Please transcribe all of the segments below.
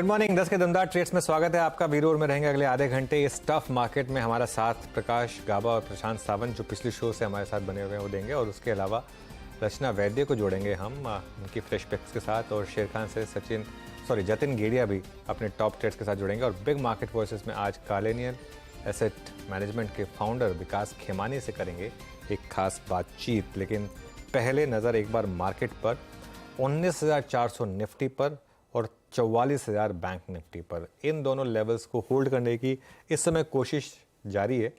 Good morning. 10 के दमदार trades में स्वागत है आपका। वीरोर में रहेंगे अगले आधे घंटे। इस टफ मार्केट में हमारा साथ प्रकाश गाबा और प्रशांत सावंत जो पिछले शो से हमारे साथ बने हुए हैं वो देंगे, और उसके अलावा रचना वैद्य को जोड़ेंगे हम उनकी फ्रेश पिक्स के साथ, और शेर खान से जतिन गेड़िया भी अपने टॉप ट्रेड्स के साथ जुड़ेंगे। और बिग मार्केट वॉइसेस में आज कालेनियन एसेट मैनेजमेंट के फाउंडर विकास खेमानी से करेंगे एक खास बातचीत। लेकिन पहले नज़र एक बार मार्केट पर 19,400 निफ्टी पर और 44,000 बैंक निफ्टी पर। इन दोनों लेवल्स को होल्ड करने की इस समय कोशिश जारी है,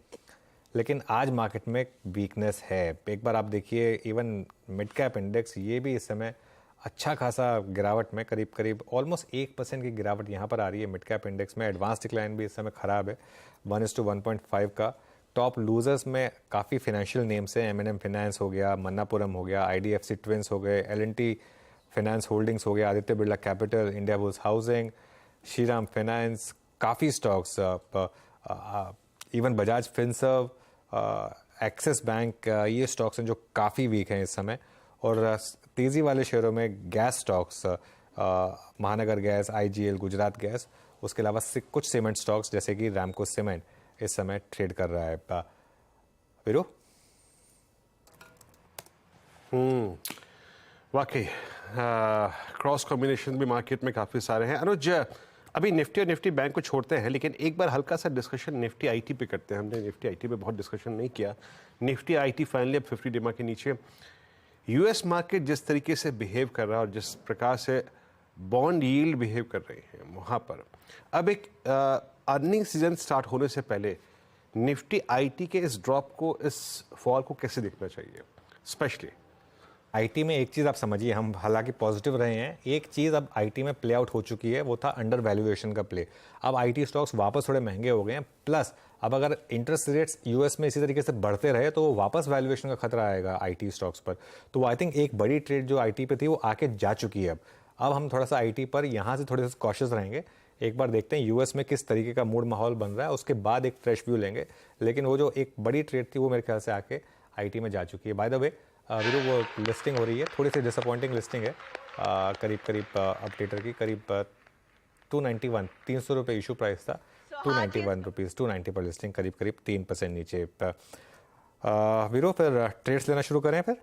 लेकिन आज मार्केट में वीकनेस है। एक बार आप देखिए, इवन मिड कैप इंडेक्स ये भी इस समय अच्छा खासा गिरावट में, करीब ऑलमोस्ट 1% की गिरावट यहाँ पर आ रही है मिड कैप इंडेक्स में। एडवांस डिक्लाइन भी इस समय ख़राब है 1:1.5 का। टॉप लूजर्स में काफ़ी फाइनेंशियल नेम्स हैं। M&M फाइनेंस हो गया, मन्नापुरम हो गया, IDFC ट्विंस हो गए, L&T फाइनेंस होल्डिंग्स हो गया, आदित्य बिरला कैपिटल, इंडिया बुल्स हाउसिंग, श्रीराम फाइनेंस, काफ़ी स्टॉक्स, इवन बजाज फिनसर्व, एक्सिस बैंक, ये स्टॉक्स हैं जो काफ़ी वीक हैं इस समय। और तेज़ी वाले शेयरों में गैस स्टॉक्स, महानगर गैस, IGL, गुजरात गैस, उसके अलावा कुछ सीमेंट स्टॉक्स जैसे कि रैमको सीमेंट इस समय ट्रेड कर रहा है। वीरू वाकई क्रॉस कॉम्बिनेशन भी मार्केट में काफ़ी सारे हैं। अनुज, अभी निफ्टी और निफ्टी बैंक को छोड़ते हैं, लेकिन एक बार हल्का सा डिस्कशन निफ्टी आईटी पे करते हैं। हमने निफ्टी आईटी पे बहुत डिस्कशन नहीं किया। निफ्टी आईटी फाइनली अब 50 डिमा के नीचे। यूएस मार्केट जिस तरीके से बिहेव कर रहा है और जिस प्रकार से बॉन्ड यील्ड बिहेव कर रहे हैं वहाँ पर, अब एक अर्निंग सीजन स्टार्ट होने से पहले निफ्टी आईटी के इस ड्रॉप को, इस फॉल को कैसे देखना चाहिए? स्पेशली आईटी में एक चीज़ आप समझिए, हम हालांकि पॉजिटिव रहे हैं, एक चीज़ अब आईटी में प्ले आउट हो चुकी है, वो था अंडर वैल्यूएशन का प्ले। अब आईटी स्टॉक्स वापस थोड़े महंगे हो गए हैं, प्लस अब अगर इंटरेस्ट रेट्स यूएस में इसी तरीके से बढ़ते रहे तो वापस वैल्यूएशन का खतरा आएगा आईटी स्टॉक्स पर। तो आई थिंक एक बड़ी ट्रेड जो आईटी पे थी वो आके जा चुकी है। अब हम थोड़ा सा आईटी पर यहाँ से थोड़े से कॉशियस रहेंगे। एक बार देखते हैं यूएस में किस तरीके का मूड माहौल बन रहा है, उसके बाद एक फ्रेश व्यू लेंगे। लेकिन वो जो एक बड़ी ट्रेड थी वो मेरे ख्याल से आके आईटी में जा चुकी है। बाय द वे वीरू, वो लिस्टिंग हो रही है, थोड़ी सी डिसअपॉइंटिंग लिस्टिंग है। करीब अपडेटर की करीब 291, 300 रुपये इशू प्राइस था, 291 रुपीज़, 290 पर लिस्टिंग, करीब 3% नीचे। वीरू, फिर ट्रेड्स लेना शुरू करें फिर?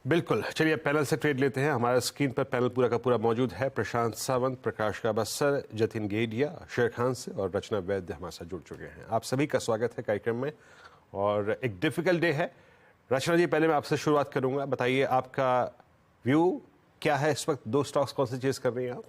बिल्कुल, चलिए पैनल से ट्रेड लेते हैं। हमारा स्क्रीन पर पैनल पूरा का पूरा मौजूद है। प्रशांत सावंत, प्रकाश गाबा सर, जतिन गेड़िया, शेर खान से और रचना वैद्य हमारे साथ जुड़ चुके हैं। आप सभी का स्वागत है कार्यक्रम में। और एक डिफिकल्ट डे है। रचना जी, पहले मैं आपसे शुरुआत करूंगा। बताइए आपका व्यू क्या है इस वक्त? 2 स्टॉक्स कौन से चेज कर रही हैं आप?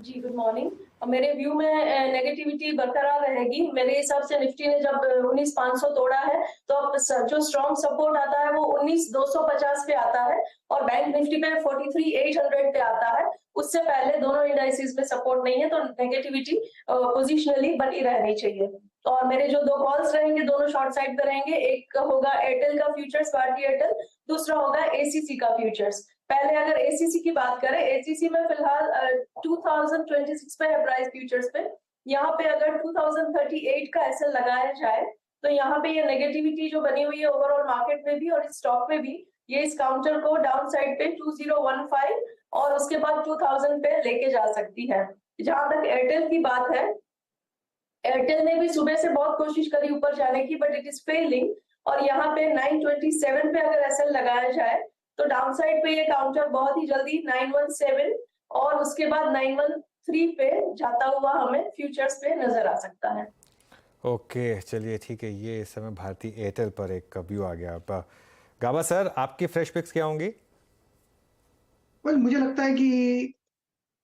जी, गुड मॉर्निंग। मेरे व्यू में नेगेटिविटी बरकरार रहेगी। मेरे हिसाब से निफ्टी ने जब 19,500 तोड़ा है तो अब जो स्ट्रॉन्ग सपोर्ट आता है वो 19,250 पे आता है, और बैंक निफ्टी पे 43,800 पे आता है। उससे पहले दोनों इंडाइसेस में सपोर्ट नहीं है, तो नेगेटिविटी पोजिशनली बनी रहनी चाहिए। और मेरे जो 2 कॉल्स रहेंगे दोनों शॉर्ट साइड पे रहेंगे। एक होगा एयरटेल का फ्यूचर्स, भारती एयरटेल, दूसरा होगा एसीसी का फ्यूचर्स। पहले अगर एसीसी की बात करें, एसीसी में फिलहाल 2026 पे है प्राइस फ्यूचर्स पे। यहाँ पे अगर 2038 का एसएल लगाया जाए तो यहाँ पे ये नेगेटिविटी जो बनी हुई है ओवरऑल मार्केट में भी और इस स्टॉक में भी, ये इस काउंटर को डाउन साइड पे 2015 और उसके बाद 2000 पे लेके जा सकती है। जहां तक एयरटेल की बात है, एयरटेल ने भी सुबह से बहुत कोशिश करी ऊपर जाने की, बट इट इज फेलिंग। और यहाँ पे 927 पे अगर एसएल लगाया जाए तो डाउन साइड पे ये काउंटर बहुत ही जल्दी 917 और उसके बाद 913 पे जाता हुआ हमें फ्यूचर्स पे नजर आ सकता है। ओके, चलिए ठीक है। ये इस समय भारती एयरटेल पर एक व्यू आ गया। गाबा सर, आपकी फ्रेश पिक्स क्या होंगी? मुझे लगता है कि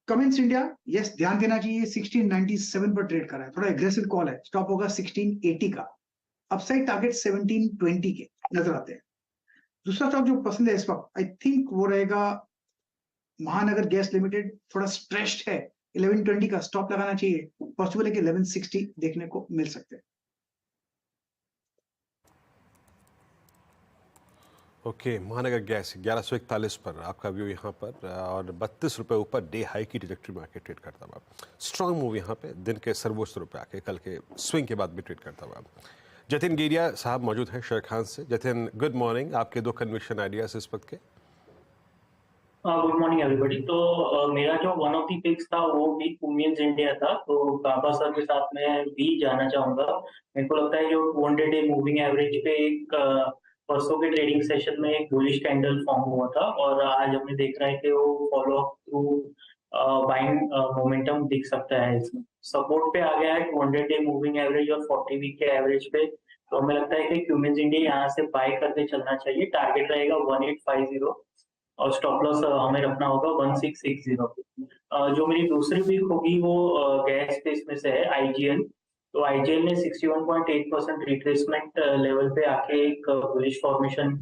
कमिंस इंडिया, यस, ध्यान देना चाहिए। 1697 पर ट्रेड कर रहा है, थोड़ा एग्रेसिव कॉल है। स्टॉप होगा 1680 का, अपसाइड टारगेट 1720 के नजर आते हैं। दूसरा स्टॉक जो पसंद है इस वक्त, आई थिंक वो रहेगा महानगर गैस लिमिटेड। थोड़ा स्ट्रेस्ड है, 1120 का स्टॉप लगाना चाहिए। पॉसिबल है कि 1160 देखने को मिल सकते हैं। ओके, महानगर गैस 1141 पर आपका व्यू यहाँ पर, और 32 रुपये ऊपर डे हाई की ट्रैजेक्टरी मार्केट ट्रेड करता हुआ। स्ट्रांग मूव यहाँ पे दिन के सर्वोच्च रुपए आके कल के स्विंग के बाद भी ट्रेड करता हुआ। जतिन गेड़िया साहब मौजूद हैं शेर खान से। Jatin, good morning. आपके 2 कन्विक्शन आइडियाज इस वक्त के? Good morning everybody. तो मेरा जो वन ऑफ द पिक्स था वो भी कुमियंस इंडिया था, तो गाबा सर के साथ मैं भी जाना चाहूंगा। मेरे को लगता है जो 200 डे मूविंग एवरेज पे एक परसों के ट्रेडिंग सेशन में एक बुलिश कैंडल फॉर्म हुआ था और आज हमने देख रहा है कि वो follow up through buying momentum दिख सकता है। इसमें सपोर्ट पे आ गया है 200 डे मूविंग एवरेज और 40 वीक के एवरेज पे। तो हमें लगता है कि क्यूमियंस इंडिया यहाँ से बाय करके चलना चाहिए। टारगेट रहेगा 1850 और स्टॉप लॉस हमें रखना होगा 1660 पे। जो मेरी दूसरी वीक होगी वो गैस स्पेस में से है आईजीएल। तो आईजीएल ने 61.8% रिट्रेसमेंट लेवल पे आके एक बुलिश फॉर्मेशन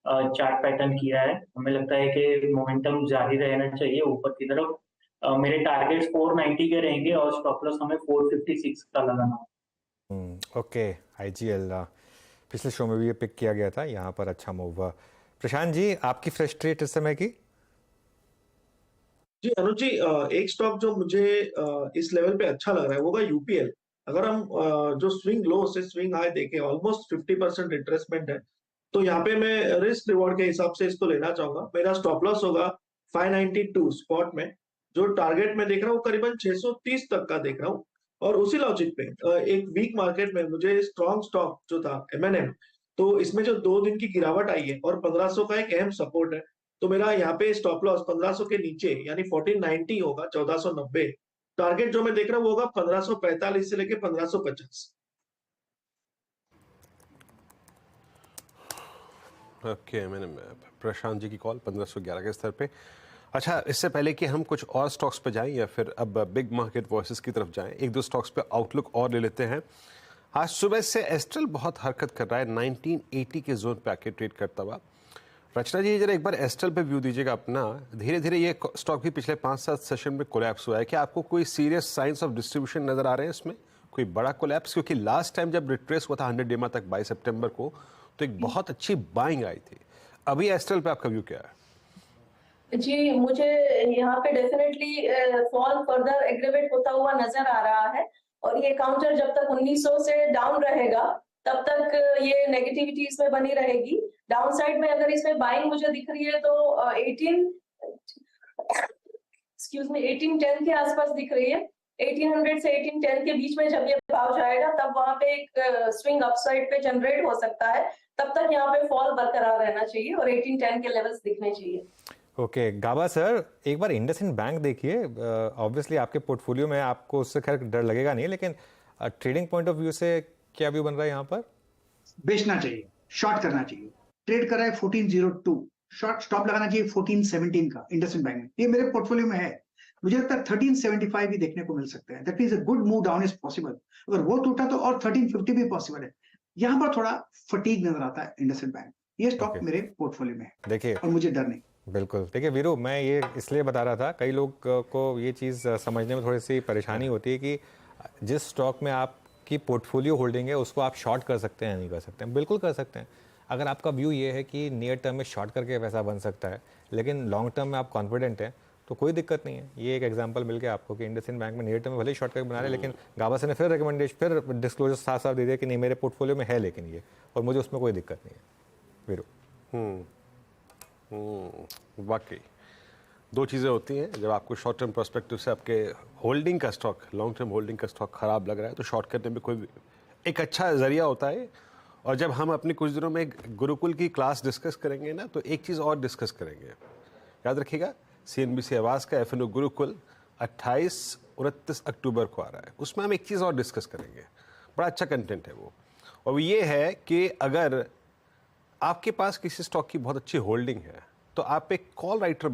चार्ट पैटर्न किया है। हमें लगता है कि मोमेंटम जारी रहना चाहिए ऊपर की तरफ। मेरे टारगेट्स 490 के रहेंगे और स्टॉप लॉस हमें 456 का लगाना है। ओके, आईजीएल पिछले शो में भी ये पिक किया गया था, यहाँ पर अच्छा मूव हुआ। प्रशांत जी, आपकी फ्रेश ट्रेड इस समय की? जी अनुज जी, एक स्टॉक जो मुझे इस लेवल पे अच्छा लग रहा है वो होगा यूपीएल। अगर हम जो स्विंग लो से स्विंग हाई देखें, ऑलमोस्ट 50% रिट्रेसमेंट है, तो यहाँ पे मैं रिस्क रिवॉर्ड के हिसाब से इसको लेना चाहूंगा। मेरा स्टॉप लॉस होगा 592 स्पॉट में। जो टारगेट में देख रहा हूँ करीबन 630 तक का देख रहा हूँ। और उसी लॉजिक पे एक वीक मार्केट में मुझे स्ट्रॉन्ग स्टॉक जो था एमएनएम, तो इसमें जो 2 दिन की गिरावट आई है और 1500 का एक अहम सपोर्ट है, तो मेरा यहाँ पे स्टॉप लॉस 1500 के नीचे यानी 1490 होगा, 1490। टारगेट जो मैं देख रहा हूँ वो होगा 1545 से लेके 1550। ओके, मैंने प्रशांत जी की कॉल 1511 के स्तर पे। अच्छा, इससे पहले कि हम कुछ और स्टॉक्स पे जाएं या फिर अब बिग मार्केट वॉइसेस की तरफ जाएं, एक दो स्टॉक्स पे आउटलुक और ले लेते हैं। आज सुबह से एस्ट्रल बहुत हरकत कर रहा है, 1980 के जोन पे आके ट्रेड करता हुआ। रचना जी, जरा एक बार एस्ट्रल पे व्यू दीजिएगा अपना। धीरे धीरे ये स्टॉक भी पिछले 5-7 सेशन में कोलैप्स हुआ है। क्या आपको कोई सीरियस साइंस ऑफ डिस्ट्रीब्यूशन नजर आ रहे हैं इसमें, कोई बड़ा कोलैप्स? क्योंकि लास्ट टाइम जब रिट्रेस हुआ था 100 डेमा तक 22 सितंबर को, तो एक बहुत अच्छी बाइंग आई थी। अभी एस्ट्रल पे आपका व्यू क्या है? जी, मुझे यहाँ पे डेफिनेटली फॉल फर्दर एग्रेवेट होता हुआ नजर आ रहा है और ये काउंटर जब तक 1900 से डाउन रहेगा तब तक ये नेगेटिविटी इसमें बनी रहेगी। डाउन साइड में अगर इसमें बाइंग मुझे दिख रही है तो 1810 के आसपास दिख रही है। 1800 से 1810 के बीच में जब ये भाव जाएगा तब वहां पे एक स्विंग अपसाइड पे जनरेट हो सकता है। तब तक यहाँ पे फॉल बरकरार रहना चाहिए और 1810 के लेवल्स दिखने चाहिए। ओके, गाबा सर, एक बार इंडसइंड बैंक देखिए। ऑब्वियसली आपके पोर्टफोलियो में आपको उससे खैर डर लगेगा नहीं, लेकिन ट्रेडिंग पॉइंट ऑफ व्यू से क्या व्यू बन रहा है यहाँ पर? बेचना चाहिए, शॉर्ट करना चाहिए। ट्रेड कर रहा है 1402, शॉर्ट स्टॉप लगाना चाहिए 1417 का इंडसइंड बैंक में। ये मेरे पोर्टफोलियो में है। मुझे लगता है 1375 भी देखने को मिल सकते हैं। That means a good move down is possible. अगर वो टूटा तो और 1350 भी पॉसिबल है। यहाँ पर थोड़ा फटीग नजर आता है इंडसइंड बैंक। ये स्टॉक मेरे पोर्टफोलियो में है, देखिए, और मुझे डर नहीं। बिल्कुल। देखिए वीरू, मैं ये इसलिए बता रहा था, कई लोग को ये चीज़ समझने में थोड़ी सी परेशानी होती है कि जिस स्टॉक में आपकी पोर्टफोलियो होल्डिंग है उसको आप शॉर्ट कर सकते हैं, नहीं कर सकते हैं। बिल्कुल कर सकते हैं। अगर आपका व्यू ये है कि नियर टर्म में शॉर्ट करके पैसा बन सकता है, लेकिन लॉन्ग टर्म में आप कॉन्फिडेंट हैं, तो कोई दिक्कत नहीं है। ये एक एग्जांपल मिल गया आपको कि इंडसइंड बैंक में नियर टर्म में भले ही शॉर्ट करके बना रहे, लेकिन गाबा सर ने फिर रिकमेंडेशन, फिर डिस्क्लोजर साफ साफ दे दिया कि नहीं, मेरे पोर्टफोलियो में है लेकिन ये, और मुझे उसमें कोई दिक्कत नहीं है। वीरू, वाकई दो चीज़ें होती हैं। जब आपको शॉर्ट टर्म पर्सपेक्टिव से आपके होल्डिंग का स्टॉक, लॉन्ग टर्म होल्डिंग का स्टॉक खराब लग रहा है, तो शॉर्ट करने में कोई एक अच्छा जरिया होता है। और जब हम अपने कुछ दिनों में गुरुकुल की क्लास डिस्कस करेंगे ना, तो एक चीज़ और डिस्कस करेंगे, याद रखिएगा। CNBC आवाज़ का FNO गुरुकुल 28-29 अक्टूबर को आ रहा है। उसमें हम एक चीज़ और डिस्कस करेंगे, बड़ा अच्छा कंटेंट है वो। और वो ये है कि अगर आपके पास किसी स्टॉक की बहुत अच्छी होल्डिंग है, तो आप एक कॉल राइटर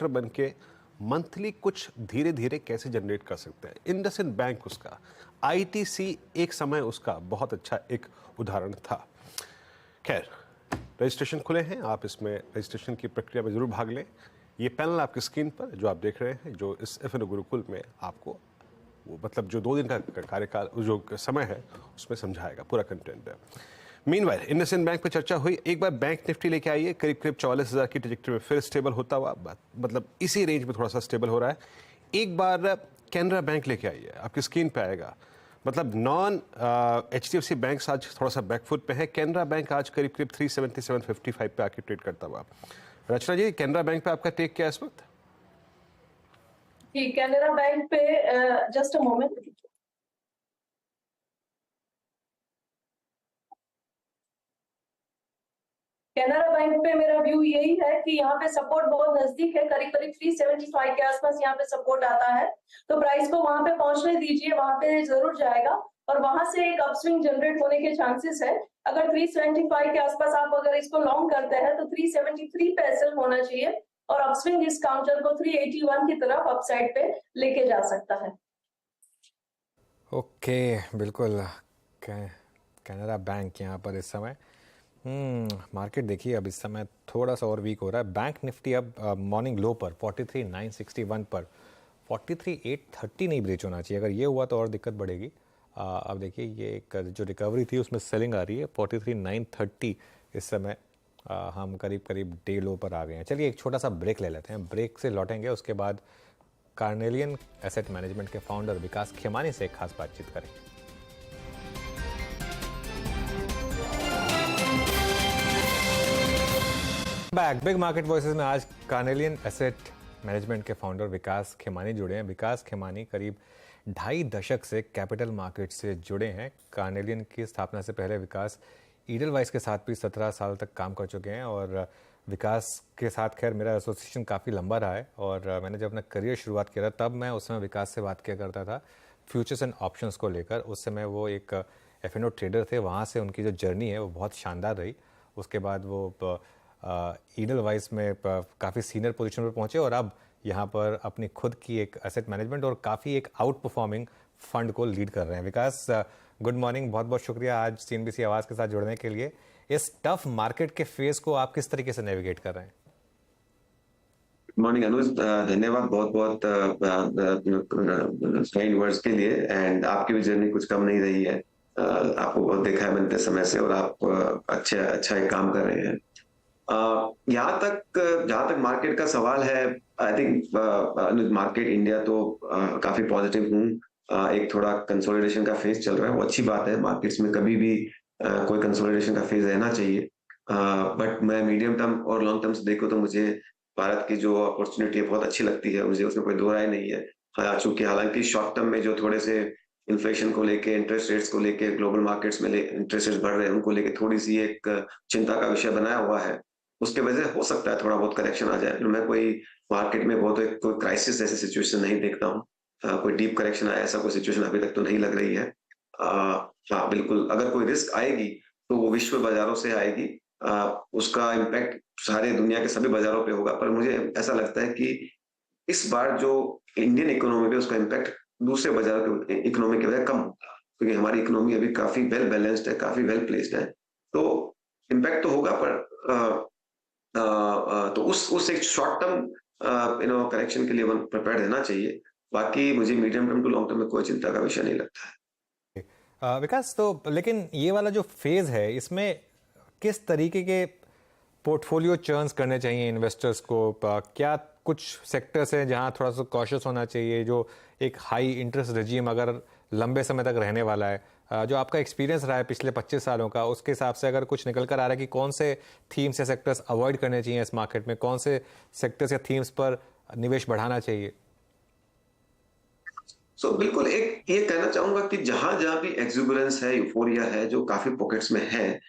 बन के मंथली कुछ धीरे धीरे कैसे जनरेट कर सकते हैं। इंडसइंड बैंक उसका, ITC एक समय उसका बहुत अच्छा एक उदाहरण था। खैर, रजिस्ट्रेशन खुले हैं, आप इसमें रजिस्ट्रेशन की प्रक्रिया में ज़रूर भाग लें। ये पैनल आपकी स्क्रीन पर जो आप देख रहे हैं, जो इस FNO गुरुकुल में आपको वो मतलब जो 2 दिन का कार्यकाल, जो समय है, उसमें समझाएगा, पूरा कंटेंट है। मीनवाइल इंडसइंड बैंक पे चर्चा हुई। एक बार बैंक निफ्टी लेके आइए, करीब 44,000 की ट्रैजेक्टरी में फिर स्टेबल होता हुआ, मतलब इसी रेंज में थोड़ा सा स्टेबल हो रहा है। एक बार कैनरा बैंक लेके आइए, आपकी स्क्रीन पे आएगा। मतलब नॉन HDFC बैंक आज थोड़ा सा बैकफुट पे है। कैनरा बैंक आज करीब 377-55 पे आके ट्रेड करता हुआ। रचना जी, कैनरा बैंक पे आपका टेक क्या है इस वक्त? जी, कैनरा बैंक पे just a moment. Canara bank पे मेरा व्यू यही है कि यहाँ पे सपोर्ट बहुत नजदीक है, करीब करीब 375 के आसपास यहाँ पे सपोर्ट आता है, तो प्राइस को वहां पे पहुंचने दीजिए, वहां पे जरूर जाएगा और वहां से एक अपस्विंग जनरेट होने के चांसेस है। अगर 375 के आसपास आप अगर इसको लॉन्ग करते हैं तो 373 पे एसएल होना चाहिए और अपस्विंग इस काउंटर को 381 की तरफ अपसाइड पे लेके जा सकता है। ओके, बिल्कुल। कैनरा बैंक यहाँ पर इस समय मार्केट देखिए अब इस समय थोड़ा सा और वीक हो रहा है। बैंक निफ्टी अब मॉर्निंग लो पर 43,961 पर 43,830 नहीं ब्रीच होना चाहिए। अगर ये हुआ तो और दिक्कत बढ़ेगी। अब देखिए ये एक जो रिकवरी थी उसमें सेलिंग आ रही है 43,930 इस समय। हम करीब करीब डे लो पर आ गए हैं। चलिए एक छोटा सा ब्रेक ले लेते हैं, ब्रेक से लौटेंगे उसके बाद कार्नेलियन एसेट मैनेजमेंट के फाउंडर विकास खेमानी से एक खास बातचीत करेंगे। बैक बिग मार्केट वॉइसेस में आज कार्नेलियन एसेट मैनेजमेंट के फाउंडर विकास खेमानी जुड़े हैं। विकास खेमानी करीब 2.5 दशक से कैपिटल मार्केट से जुड़े हैं। कार्नेलियन की स्थापना से पहले विकास ईडलवाइस के साथ भी 17 साल तक काम कर चुके हैं और विकास के साथ खैर मेरा एसोसिएशन काफ़ी लंबा रहा है और मैंने जब अपना करियर शुरुआत किया था तब मैं उस समय विकास से बात किया करता था फ्यूचर्स एंड ऑप्शंस को लेकर। उस समय वो एक एफ&ओ ट्रेडर थे, वहाँ से उनकी जो जर्नी है वो बहुत शानदार रही। उसके बाद वो ईडलवाइस में काफ़ी सीनियर पोजीशन पर पहुंचे और अब यहाँ पर अपनी खुद की एक एसेट मैनेजमेंट और काफ़ी एक आउट परफॉर्मिंग फंड को लीड कर रहे हैं। विकास, गुड मॉर्निंग, बहुत बहुत शुक्रिया आज सीएनबीसी आवाज़ के साथ जुड़ने के लिए। इस टफ मार्केट के फेज को आप किस तरीके से नेविगेट कर रहे हैं? गुड मॉर्निंग अनुज, धन्यवाद बहुत बहुत काइंड वर्ड्स के लिए। एंड आपकी भी जर्नी कुछ कम नहीं रही है। आपको बहुत देखा है मैंने इतने समय से और आप अच्छा एक काम कर रहे हैं। जहाँ तक मार्केट का सवाल है, आई थिंक मार्केट इंडिया तो काफी पॉजिटिव हूँ। एक थोड़ा कंसोलिडेशन का फेज चल रहा है, वो अच्छी बात है। मार्केट्स में कभी भी कोई कंसोलिडेशन का फेज रहना चाहिए। बट मैं मीडियम टर्म और लॉन्ग टर्म से देखो तो मुझे भारत की जो अपॉर्चुनिटी है बहुत अच्छी लगती है, मुझे उसमें कोई दो राय नहीं है। चूंकि हालांकि शॉर्ट टर्म में जो थोड़े से इन्फ्लेशन को लेके, इंटरेस्ट रेट्स को लेके, ग्लोबल मार्केट्स में इंटरेस्ट रेट्स बढ़ रहे हैं, उनको लेके थोड़ी सी एक चिंता का विषय बनाया हुआ है। उसके वजह हो सकता है थोड़ा बहुत करेक्शन आ जाए। मैं कोई मार्केट में बहुत कोई क्राइसिस जैसी सिचुएशन नहीं देखता हूँ। कोई डीप करेक्शन आया ऐसा कोई सिचुएशन अभी तक तो नहीं लग रही है। हाँ बिल्कुल, अगर कोई रिस्क आएगी तो वो विश्व बाजारों से आएगी। उसका इम्पैक्ट सारे दुनिया के सभी बाजारों पे होगा, पर मुझे ऐसा लगता है कि इस बार जो इंडियन इकोनॉमी पे उसका इम्पैक्ट दूसरे बाजारों के इकोनॉमी की वजह कम होगा, क्योंकि हमारी इकोनॉमी अभी काफी वेल बैलेंस्ड है, काफी वेल प्लेस्ड है। तो इम्पैक्ट तो होगा, पर तो उस एक शॉर्ट टर्म करेक्शन के लिए वन प्रिपेयर्ड रहना चाहिए। बाकी मुझे medium term to long term में कोई चिंता का विषय नहीं लगता है। विकास, तो लेकिन ये वाला जो फेज है इसमें किस तरीके के पोर्टफोलियो चर्न्स करने चाहिए इन्वेस्टर्स को? क्या कुछ सेक्टर्स हैं जहां थोड़ा सा कॉशियस होना चाहिए, जो एक हाई इंटरेस्ट रेजिम अगर लंबे समय तक रहने वाला है? जो आपका एक्सपीरियंस रहा है पिछले 25 सालों का, उसके हिसाब से अगर कुछ निकल कर आ रहा है कि कौन से थीम्स या सेक्टर्स अवॉइड करने चाहिए इस मार्केट में, कौन से सेक्टर्स या थीम्स पर निवेश बढ़ाना चाहिए? बिल्कुल एक ये कहना चाहूंगा कि जहां जहां भी एक्सुबरेंस है, यूफोरिया है, जो काफी पॉकेट्स में है,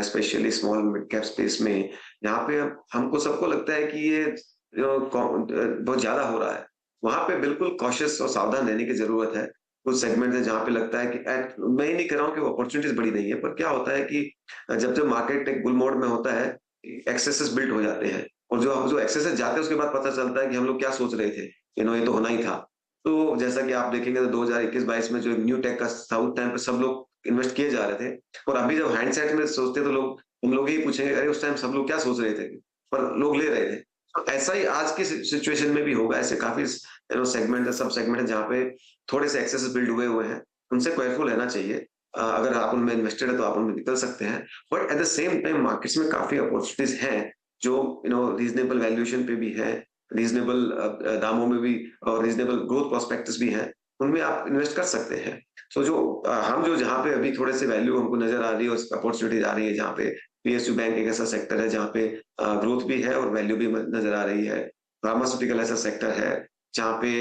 specially small mid cap space में, यहाँ पे हमको सबको लगता है कि ये बहुत ज्यादा हो रहा है, वहां पे बिल्कुल कॉशियस और सावधान रहने की जरूरत है। कुछ सेगमेंट है जहां पे लगता है कि मैं ही नहीं कह रहा हूँ कि अपॉर्चुनिटीज बड़ी नहीं है, पर क्या होता है कि जब मार्केट एक बुल मोड में होता है, एक्सेसेस बिल्ड हो जाते हैं और जो एक्सेसेस जाते हैं उसके बाद पता चलता है कि हम लोग क्या सोच रहे थे, ये तो होना ही था। तो जैसा कि आप देखेंगे तो 2021-22 में जो न्यू टेक का साउथ टाइम पे सब लोग इन्वेस्ट किए जा रहे थे, और अभी जब हैंडसेट में सोचते तो हम लोग ही पूछेंगे अरे उस टाइम सब लोग क्या सोच रहे थे, पर लोग ले रहे थे। तो ऐसा ही आज की सिचुएशन में भी होगा। ऐसे काफी सेगमेंट है, सब सेगमेंट है जहाँ पे थोड़े से एक्सेस बिल्ड हुए हैं, उनसे केयरफुल रहना चाहिए। अगर आप उनमें इन्वेस्टेड है तो आप उनमें निकल सकते हैं, but at the same time markets में काफी अपॉर्चुनिटीज हैं जो रीजनेबल वैल्यूएशन पे भी है, रीजनेबल दामों में भी, और रीजनेबल ग्रोथ प्रोस्पेक्टस भी हैं, उनमें आप इन्वेस्ट कर सकते हैं। सो हम जहाँ पे अभी थोड़े से वैल्यू हमको नजर आ रही है, अपॉर्चुनिटीज आ रही है जहाँ पे पीएसयू बैंक एक ऐसा सेक्टर है जहाँ पे ग्रोथ भी है और वैल्यू भी नजर आ रही है। फार्मास्यूटिकल ऐसा सेक्टर है जहाँ पे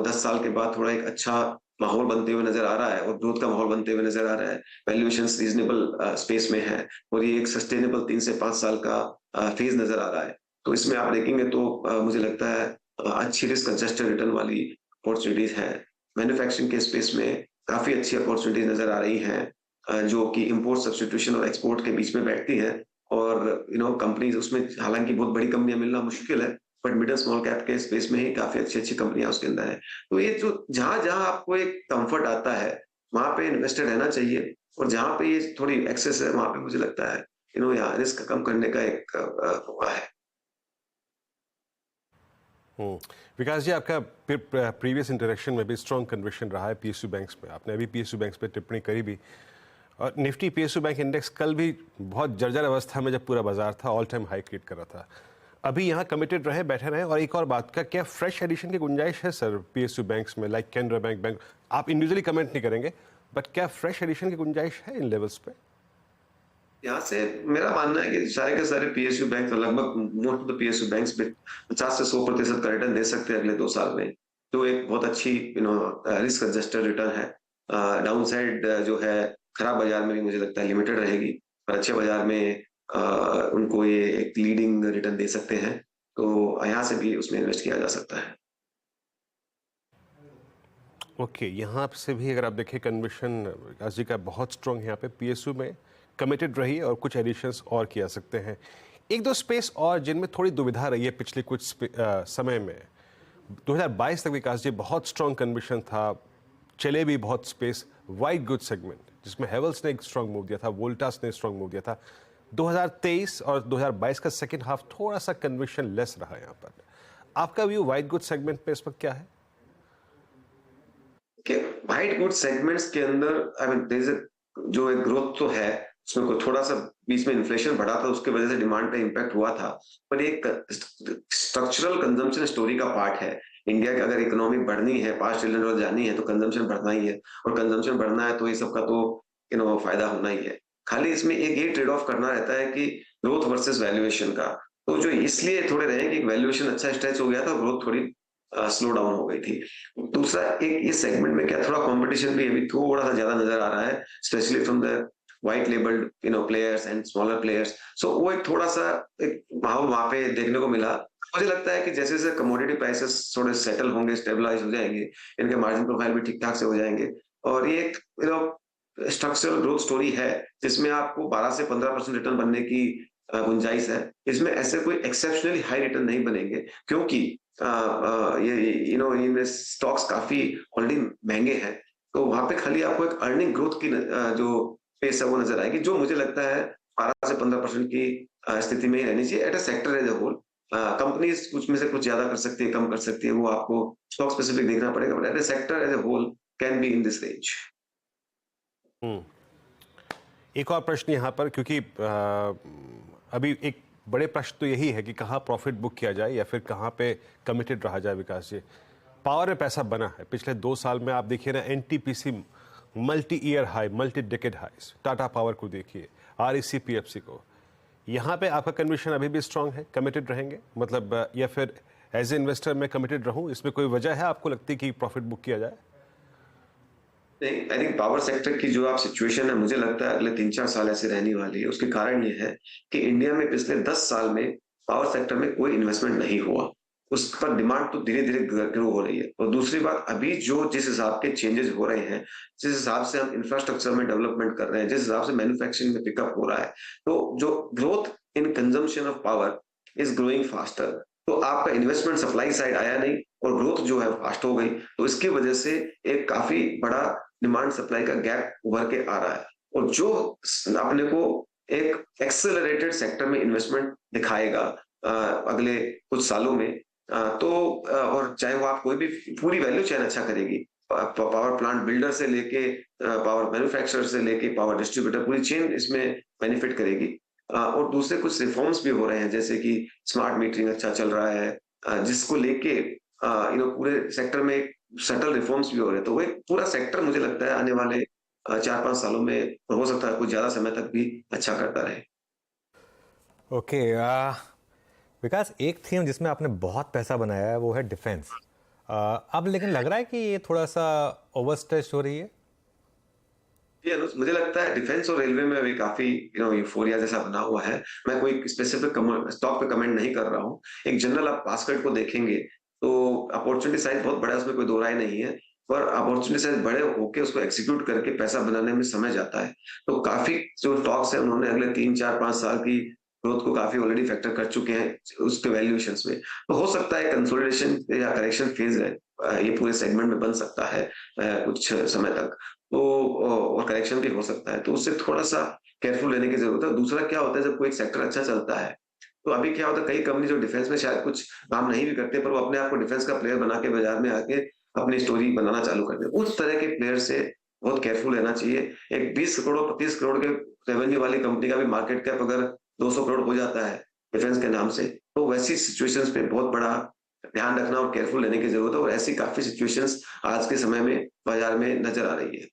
10 साल के बाद थोड़ा एक अच्छा माहौल बनते हुए नजर आ रहा है और ग्रोथ का माहौल बनते हुए नजर आ रहा है। वैल्यूएशन रीजनेबल स्पेस में है और ये एक सस्टेनेबल 3 से 5 साल का फेज नजर आ रहा है। तो इसमें आप देखेंगे तो मुझे लगता है अच्छी रिस्क एडजस्टेड रिटर्न वाली अपॉर्चुनिटीज है। मैन्युफैक्चरिंग के स्पेस में काफी अच्छी अपॉर्चुनिटीज नजर आ रही हैं जो कि इंपोर्ट सब्स्टिट्यूशन और एक्सपोर्ट के बीच में बैठती हैं और कंपनीज उसमें, हालांकि बहुत बड़ी कंपनियां मिलना मुश्किल है, बट मिडिल स्मॉल कैप के स्पेस में ही काफी अच्छी अच्छी कंपनियां उसके अंदर है। तो ये जो जहां जहां आपको एक कंफर्ट आता है वहां पे इन्वेस्टेड रहना चाहिए और जहां पे ये थोड़ी एक्सेस है वहां पे मुझे लगता है यहाँ रिस्क कम करने का एक मौका है। विकास जी, आपका प्रीवियस इंटरेक्शन में भी स्ट्रॉन्ग कन्विक्शन रहा है पीएसयू बैंक्स में, आपने अभी पीएसयू बैंक्स पे टिप्पणी करी भी, और निफ्टी पीएसयू बैंक इंडेक्स कल भी बहुत जर्जर अवस्था में जब पूरा बाजार था ऑल टाइम हाई क्रिएट कर रहा था। अभी यहाँ कमिटेड रहे, बैठे रहे। और एक और बात का, क्या फ्रेश एडिशन की गुंजाइश है सर पीएसयू बैंक्स में, लाइक कैनरा बैंक? आप इंडिविजुअली कमेंट नहीं करेंगे, बट क्या फ्रेश एडिशन की गुंजाइश है इन लेवल्स पे? यहाँ से मेरा मानना है कि सारे के सारे पीएसयू बैंक, लगभग most of the PSU banks में 50 से 100% का रिटर्न दे सकते हैं अगले 2 साल में, जो एक बहुत अच्छी रिस्क एडजस्टेड रिटर्न है। डाउन साइड जो है खराब बाजार में भी मुझे लगता है लिमिटेड रहेगी, और अच्छे बाजार में उनको ये एक लीडिंग रिटर्न दे सकते हैं, तो यहाँ से भी उसमें इन्वेस्ट किया जा सकता है। ओके, यहाँ से भी अगर आप देखें कन्विक्शन विकास जी का बहुत स्ट्रॉन्ग है यहाँ पे, पीएसयू में कमिटेड रही और कुछ एडिशंस और किया सकते हैं। एक दो स्पेस और जिनमें थोड़ी दुविधा रही है पिछले कुछ समय में, 2022 तक विकास जी बहुत स्ट्रॉन्ग कन्विक्शन था, चले भी बहुत स्पेस, वाइट गुड सेगमेंट जिसमें हेवल्स ने एक स्ट्रॉन्ग मूव दिया था, वोल्टास ने स्ट्रॉन्ग मूव दिया था। 2023 और 2022 का सेकेंड हाफ थोड़ा सा कन्विक्शन लेस रहा यहाँ पर। आपका व्यू वाइट गुड सेगमेंट पे इस वक्त क्या है? वाइट गुड सेगमेंट्स के अंदर आई मीन जो एक ग्रोथ तो है, उसमें कोई थोड़ा सा बीच में इन्फ्लेशन बढ़ा था, उसके वजह से डिमांड पे इम्पैक्ट हुआ था, पर एक स्ट्रक्चरल कंजम्पशन स्टोरी का पार्ट है। इंडिया की अगर इकोनॉमी बढ़नी है, $5 ट्रिलियन जानी है, तो कंजम्पशन बढ़ना ही है, और कंजम्पशन बढ़ना है तो ये सबका तो फायदा होना ही है। खाली इसमें एक ये ट्रेड ऑफ करना रहता है कि ग्रोथ वर्सेस वैल्यूएशन का, तो जो इसलिए थोड़े रहे कि वैल्यूएशन अच्छा स्ट्रेच हो गया था, ग्रोथ थोड़ी स्लो डाउन हो गई थी। दूसरा, एक इस सेगमेंट में क्या थोड़ा कंपटीशन भी अभी थोड़ा सा ज्यादा नजर आ रहा है, specially from the white labelled players and smaller players. So वो एक थोड़ा सा एक माहौल वहां पे देखने को मिला। मुझे लगता है कि जैसे जैसे कमोडिटी प्राइसेस थोड़े सेटल होंगे, स्टेबलाइज हो जाएंगे, इनके मार्जिन प्रोफाइल भी ठीक ठाक से हो जाएंगे, और ये एक स्ट्रक्चरल ग्रोथ स्टोरी है जिसमें आपको 12 से 15% रिटर्न बनने की गुंजाइश है। इसमें ऐसे कोई एक्सेप्शनली हाई रिटर्न नहीं बनेंगे, क्योंकि ये स्टॉक्स काफी ऑलरेडी महंगे हैं, तो वहां पे खाली आपको एक अर्निंग ग्रोथ की जो पेस है वो नजर आएगी, जो मुझे लगता है 12 से 15% की स्थिति में ही रहनी चाहिए at a sector as a whole. Companies कुछ में से कुछ ज्यादा कर सकती है, कम कर सकती है, वो आपको स्टॉक स्पेसिफिक देखना पड़ेगा, but at a sector as a whole can be in this range. एक और प्रश्न यहाँ पर, क्योंकि अभी एक बड़े प्रश्न तो यही है कि कहाँ प्रॉफिट बुक किया जाए या फिर कहाँ पे कमिटेड रहा जाए। विकास जी, पावर में पैसा बना है पिछले 2 साल में, आप देखिए ना, NTPC multi year high, multi decade highs, Tata power को देखिए, आरईसी पीएफसी को। यहाँ पे आपका कन्विक्शन अभी भी स्ट्रांग है, कमिटेड रहेंगे मतलब, या फिर एज ए इन्वेस्टर मैं कमिटेड रहूं, इसमें कोई वजह है आपको लगती है कि प्रॉफिट बुक किया जाए? नहीं, आई थिंक पावर सेक्टर की जो आप सिचुएशन है, मुझे लगता है अगले 3-4 साल ऐसे रहने वाली है। उसके कारण ये है कि इंडिया में पिछले 10 साल में पावर सेक्टर में कोई इन्वेस्टमेंट नहीं हुआ, उस पर डिमांड तो धीरे धीरे ग्रो हो रही है। और दूसरी बात, अभी जो जिस हिसाब के चेंजेस हो रहे हैं, जिस हिसाब से हम इंफ्रास्ट्रक्चर में डेवलपमेंट कर रहे हैं, जिस हिसाब से मैन्युफैक्चरिंग में पिकअप हो रहा है, तो जो growth in consumption of power is growing faster, तो आपका इन्वेस्टमेंट सप्लाई साइड आया नहीं और ग्रोथ जो है फास्ट हो गई, तो इसकी वजह से एक काफी बड़ा डिमांड सप्लाई का गैप उभर के आ रहा है। और जो अपने को एक एक्सेलरेटेड सेक्टर में इन्वेस्टमेंट दिखाएगा अगले कुछ सालों में, तो और चाहे वो आप कोई भी पूरी वैल्यू चेन अच्छा करेगी, पावर प्लांट बिल्डर से लेके पावर मैन्युफैक्चरर से लेके पावर डिस्ट्रीब्यूटर, पूरी चेन इसमें बेनिफिट करेगी। और दूसरे कुछ रिफॉर्म्स भी हो रहे हैं, जैसे कि स्मार्ट मीटरिंग अच्छा चल रहा है, जिसको लेके पूरे सेक्टर में सटल रिफॉर्म्स भी हो रहे हैं। तो वो एक पूरा सेक्टर मुझे लगता है आने वाले 4-5 सालों में हो सकता है कुछ ज्यादा समय तक भी अच्छा करता रहे। ओके, विकास, एक थीम जिसमें आपने बहुत पैसा बनाया है वो है डिफेंस। अब लेकिन लग रहा है कि ये थोड़ा सा ओवर स्ट्रेच हो रही है। ये अनुज, मुझे लगता है डिफेंस और रेलवे में भी काफी यूफोरिया जैसा बना हुआ है। मैं कोई स्पेसिफिक स्टॉक पे कमेंट नहीं कर रहा हूँ। एक जनरल आप बास्केट को देखेंगे तो अपॉर्चुनिटी साइज बहुत बड़ा है, उसमें कोई दो राय नहीं है। पर अपॉर्चुनिटी साइज बड़े होके उसको एग्जीक्यूट करके पैसा बनाने में समय जाता है। तो काफी जो स्टॉक्स है उन्होंने अगले 3, 4, 5 साल की ग्रोथ को काफी ऑलरेडी फैक्टर कर चुके हैं उसके वैल्यूएशंस में। तो हो सकता है कंसोलिडेशन या करेक्शन फेज है, ये पूरे सेगमेंट में बन सकता है कुछ समय तक। तो और करेक्शन भी हो सकता है, तो उससे थोड़ा सा केयरफुल रहने की जरूरत है। दूसरा क्या होता है, जब कोई सेक्टर अच्छा चलता है तो अभी क्या होता है, कई कंपनी जो डिफेंस में शायद कुछ काम नहीं भी करते पर वो अपने आप को डिफेंस का प्लेयर बना के बाजार में आके अपनी स्टोरी बनाना चालू कर दे। उस तरह के प्लेयर से बहुत केयरफुल रहना चाहिए। एक 20 करोड़ 25 करोड़ के रेवेन्यू वाली कंपनी का भी मार्केट कैप अगर 200 करोड़ हो जाता है डिफेंस के नाम से, तो वैसी सिचुएशंस पे बहुत बड़ा ध्यान रखना और केयरफुल रहने की जरूरत है। और ऐसी काफी सिचुएशंस आज के समय में बाजार में नजर आ रही है।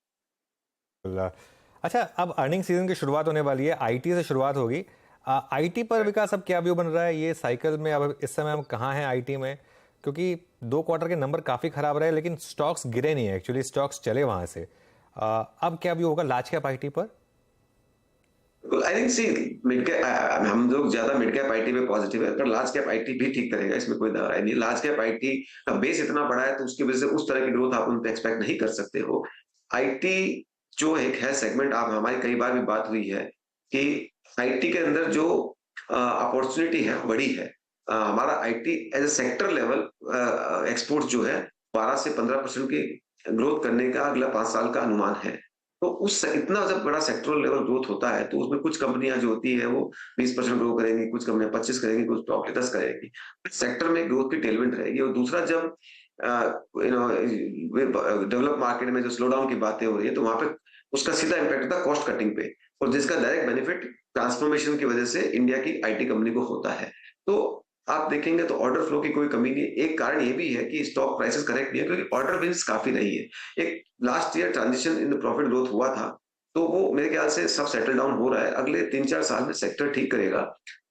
अच्छा, अब अर्निंग सीजन की शुरुआत होने वाली है, आईटी से शुरुआत होगी। आईटी पर विकास अब क्या व्यू बन रहा है ये साइकिल में? अब इस समय हम कहाँ हैं आईटी में? क्योंकि 2 क्वार्टर के नंबर काफ़ी खराब रहे लेकिन स्टॉक्स गिरे नहीं है, एक्चुअली स्टॉक्स चले वहाँ से। अब क्या व्यू होगा लार्ज कैप आईटी पर? I think see mid cap, हम लोग ज्यादा मिड कैप आईटी पे पॉजिटिव है, पर लार्ज कैप आईटी भी ठीक करेगा, इसमें कोई दरार नहीं। लार्ज कैप आईटी का बेस इतना बड़ा है तो उसकी वजह से उस तरह की ग्रोथ आप उन पे एक्सपेक्ट नहीं कर सकते हो। आईटी जो एक है सेगमेंट, आप हमारी कई बार भी बात हुई है कि आईटी के अंदर जो अपॉर्चुनिटी है बड़ी है। हमारा IT as a sector level export जो है 12 से 15% की ग्रोथ करने का अगला 5 साल का अनुमान है। तो उस इतना जब बड़ा सेक्टरल लेवल ग्रोथ होता है तो उसमें कुछ कंपनियां जो होती है वो 20% ग्रो करेंगी, कुछ कंपनियां 25 करेंगी, कुछ टॉप 10 करेगी। सेक्टर में ग्रोथ की टेलविंड रहेगी। और दूसरा, जब डेवलप मार्केट में जो स्लो डाउन की बातें हो रही है तो वहां पे उसका सीधा इम्पैक्ट होता है कॉस्ट कटिंग पे, और जिसका डायरेक्ट बेनिफिट ट्रांसफॉर्मेशन की वजह से इंडिया की आईटी कंपनी को होता है। तो आप देखेंगे तो ऑर्डर फ्लो की कोई कमी नहीं है। एक कारण ये भी है कि स्टॉक प्राइसेस करेक्ट नहीं है क्योंकि ऑर्डर विंस काफी रही है। एक last year transition in profit growth हुआ था तो वो मेरे ख्याल से सब सेटल डाउन हो रहा है। अगले 3-4 साल में सेक्टर ठीक करेगा।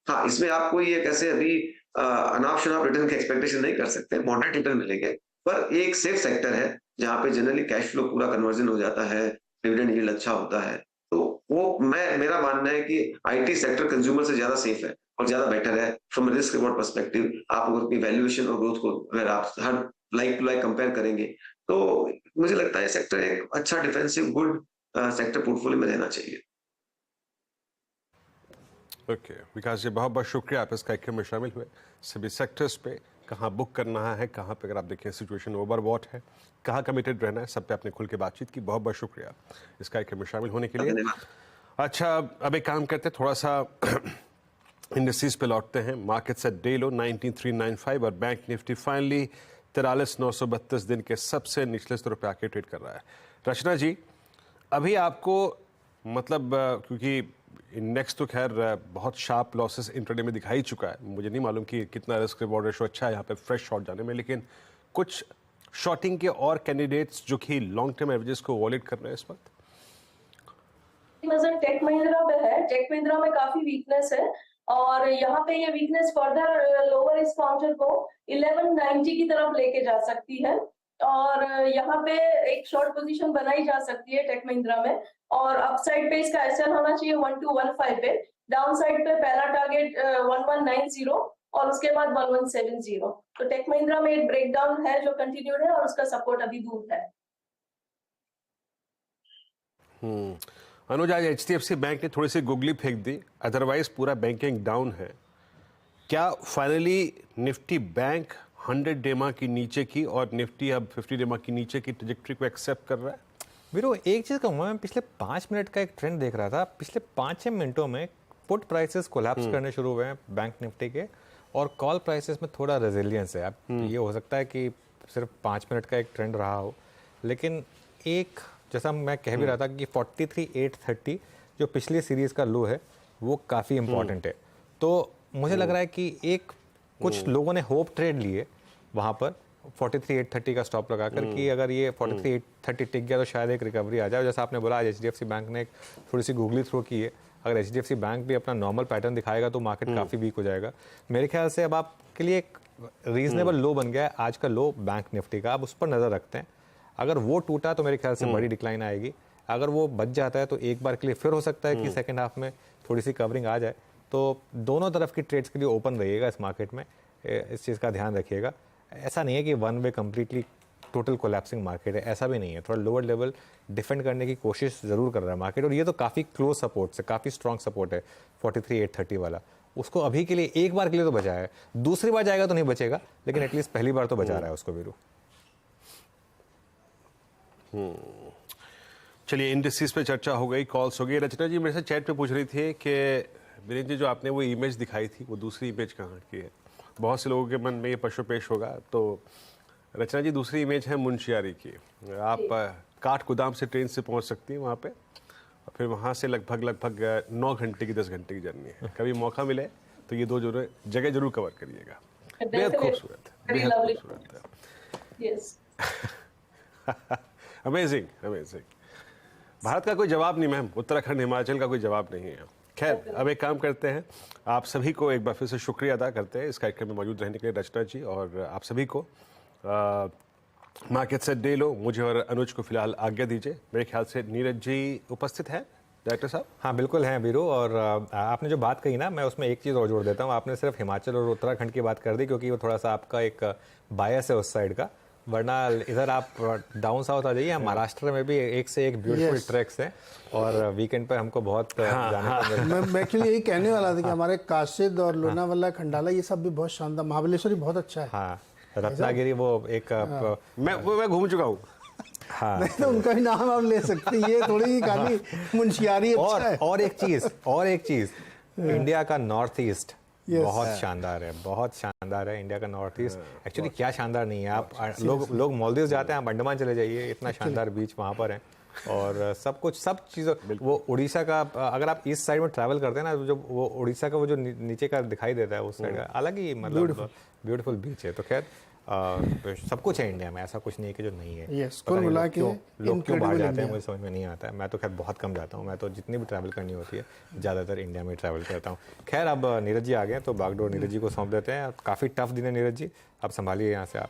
हाँ, इसमें आप कोई ये कैसे अभी अनाप शनाप रिटर्न की एक्सपेक्टेशन नहीं कर सकते, मॉडरेट रिटर्न मिलेंगे। पर ये एक सेफ सेक्टर है जहां पे जनरली कैश फ्लो पूरा कन्वर्जन हो जाता है, डिविडेंड यील्ड अच्छा होता है। तो वो मेरा मानना है कि आईटी सेक्टर कंज्यूमर से ज्यादा सेफ है और ज्यादा बेटर है फ्रॉम रिस्क रिवॉर्ड पर्सपेक्टिव। आप अगर अपनी वैल्यूएशन और ग्रोथ को अगर आप हर लाइक टू लाइक कंपेयर करेंगे तो मुझे लगता है सेक्टर एक अच्छा डिफेंसिव गुड सेक्टर पोर्टफोलियो में रहना चाहिए। ओके विकास जी, बहुत बहुत शुक्रिया आप इस कार्यक्रम में शामिल हुए। सभी सेक्टर्स पे कहाँ बुक करना है, कहाँ पे अगर आप देखें सिचुएशन ओवरबॉट है, कहाँ कमिटेड रहना है, सब पे आपने खुल के बातचीत की। बहुत बहुत शुक्रिया इस कार्यक्रम में शामिल होने के लिए। अच्छा, अब एक काम करते हैं, थोड़ा सा इंडस्ट्रीज पे लौटते हैं। मार्केट्स एट डे लो 19395 और बैंक निफ्टी फाइनली 43,932 दिन के सबसे निचले स्तर पे आके ट्रेड कर रहा है। रचना जी, अभी आपको मतलब क्योंकि इंडेक्स तो खैर बहुत शार्प लॉसेस इंट्राडे में दिखाई चुका है, मुझे नहीं मालूम कि कितना रिस्क रिवॉर्ड रेशो अच्छा है यहाँ पे फ्रेश शॉर्ट जाने में, लेकिन कुछ शॉर्टिंग के और कैंडिडेट्स जो कि लॉन्ग टर्म एवरेजेस को वॉलेट कर रहे हैं इस वक्त? नजर टेक महिंद्रा पे है। टेक महिंद्रा में काफी वीकनेस है और यहाँ पे ये वीकनेस फर्दर लोअर इस काउंटर को 1190 की तरफ लेके जा सकती है और यहाँ पे एक शॉर्ट पोजीशन बनाई जा सकती है टेक महिंद्रा में। और अपसाइड पे इसका एसएल होना चाहिए 1215 पे, डाउन साइड पे पहला टारगेट 1190 और उसके बाद 1170। तो टेक महिंद्रा में एक ब्रेकडाउन है जो कंटिन्यूड है और उसका सपोर्ट अभी दूर है। अनुज, आज एचडीएफसी बैंक ने थोड़ी सी गुगली फेंक दी, अदरवाइज पूरा बैंकिंग डाउन है। क्या फाइनली निफ्टी बैंक 100 डेमा की नीचे की और निफ्टी अब 50 डेमा की नीचे की ट्रजेक्टरी को एक्सेप्ट कर रहा है? वीरो, एक चीज़ कहूँगा, मैं पिछले 5 मिनट का एक ट्रेंड देख रहा था। पिछले 5-6 मिनटों में पुट प्राइसेस कोलैप्स करने शुरू हुए हैं बैंक निफ्टी के और कॉल प्राइसेस में थोड़ा रेजिलियंस है। अब ये हो सकता है कि सिर्फ 5 मिनट का एक ट्रेंड रहा हो, लेकिन एक जैसा मैं कह भी रहा था कि 43,830 जो पिछली सीरीज़ का लो है वो काफ़ी इंपॉर्टेंट है। तो मुझे लग रहा है कि एक कुछ लोगों ने होप ट्रेड लिए वहाँ पर 43,830 का स्टॉप लगाकर कि अगर ये 43,830 टिक गया तो शायद एक रिकवरी आ जाए। जैसा आपने बोला आज HDFC बैंक ने एक थोड़ी सी गूगली थ्रो की है, अगर HDFC बैंक भी अपना नॉर्मल पैटर्न दिखाएगा तो मार्केट काफ़ी वीक हो जाएगा। मेरे ख्याल से अब आपके लिए एक रीजनेबल लो बन गया है आज का लो बैंक निफ्टी का, आप उस पर नज़र रखते हैं। अगर वो टूटा तो मेरे ख्याल से बड़ी डिक्लाइन आएगी, अगर वो बच जाता है तो एक बार के लिए फिर हो सकता है कि सेकेंड हाफ में थोड़ी सी कवरिंग आ जाए। तो दोनों तरफ की ट्रेड्स के लिए ओपन रहिएगा इस मार्केट में, इस चीज़ का ध्यान रखिएगा। ऐसा नहीं है कि one way completely total collapsing market है, ऐसा भी नहीं है। थोड़ा लोअर लेवल डिफेंड करने की कोशिश ज़रूर कर रहा है मार्केट, और ये तो काफ़ी क्लोज सपोर्ट से, काफ़ी स्ट्रॉन्ग सपोर्ट है 43,830 वाला। उसको अभी के लिए एक बार के लिए तो बचा है, दूसरी बार जाएगा तो नहीं बचेगा, लेकिन एटलीस्ट पहली बार तो बचा रहा है उसको वीरू। चलिए इंडस्ट्रीज पे चर्चा हो गई, कॉल्स हो गई। रचना जी मेरे से चैट पे पूछ रही थी कि वीरेंद्र जी जो आपने वो इमेज दिखाई थी वो दूसरी इमेज कहाँ की है? बहुत से लोगों के मन में ये पशुपेश होगा। तो रचना जी दूसरी इमेज है मुंशियारी की, आप काठ गोदाम से ट्रेन से पहुंच सकती हैं वहाँ पे, और फिर वहाँ से लगभग 9 घंटे की 10 घंटे की जर्नी है। कभी मौका मिले तो ये दो जगह जरूर कवर करिएगा, बेहद खूबसूरत है, बेहद खूबसूरत है। Amazing amazing. भारत का कोई जवाब नहीं मैम, उत्तराखंड हिमाचल का कोई जवाब नहीं है। खैर अब एक काम करते हैं, आप सभी को एक बार फिर से शुक्रिया अदा करते हैं इस कार्यक्रम में मौजूद रहने के लिए रचना जी, और आप सभी को मार्केट से डे लो मुझे और अनुज को फिलहाल आज्ञा दीजिए। मेरे ख्याल से नीरज जी उपस्थित है डायरेक्टर साहब। हाँ बिल्कुल हैं वीरू, और आपने जो बात कही ना, मैं उसमें एक चीज़ और जोड़ देता हूँ। आपने सिर्फ हिमाचल और उत्तराखंड की बात कर दी क्योंकि वो थोड़ा सा आपका एक बायस है उस साइड का, वरना इधर आप डाउन साउथ आ जाइए, महाराष्ट्र में भी एक से एक ब्यूटीफुल ट्रैक्स हैं, और वीकेंड पर हमको बहुत जाने को मैं एक्चुअली यही कहने वाला था कि हमारे काशिद और लोनावाला, खंडाला ये सब भी बहुत शानदार, महाबलेश्वरी बहुत अच्छा है। हाँ रत्नागिरी वो एक मैं घूम चुका हूँ। हाँ नहीं तो उनका भी नाम आप ले सकते हैं, ये थोड़ी खाली मुंशियारी अच्छा है। और एक चीज़ इंडिया का नॉर्थ ईस्ट बहुत शानदार है, बहुत शानदार है इंडिया का नॉर्थ ईस्ट। एक्चुअली क्या शानदार नहीं है, आप लोग मालदीव जाते हैं, आप अंडमान चले जाइए, इतना शानदार बीच वहाँ पर है, और सब कुछ सब चीज़ों, वो उड़ीसा का, अगर आप ईस्ट साइड में ट्रैवल करते हैं ना, जो वो उड़ीसा का वो जो नीचे का दिखाई देता है उस साइड का, अलग ही मतलब ब्यूटीफुल बीच है। तो खैर सब कुछ है इंडिया में, ऐसा कुछ नहीं है कि जो नहीं है। कुल मिला के लोग क्यों बाहर जाते हैं मुझे समझ में नहीं आता है। मैं तो खैर बहुत कम जाता हूँ, मैं तो जितनी भी ट्रैवल करनी होती है ज़्यादातर इंडिया में ट्रैवल करता हूँ। खैर अब नीरज जी आ गए तो बागडोर नीरज जी को सौंप देते हैं। काफ़ी टफ दिन है नीरज जी, अब संभालिए यहाँ से आप।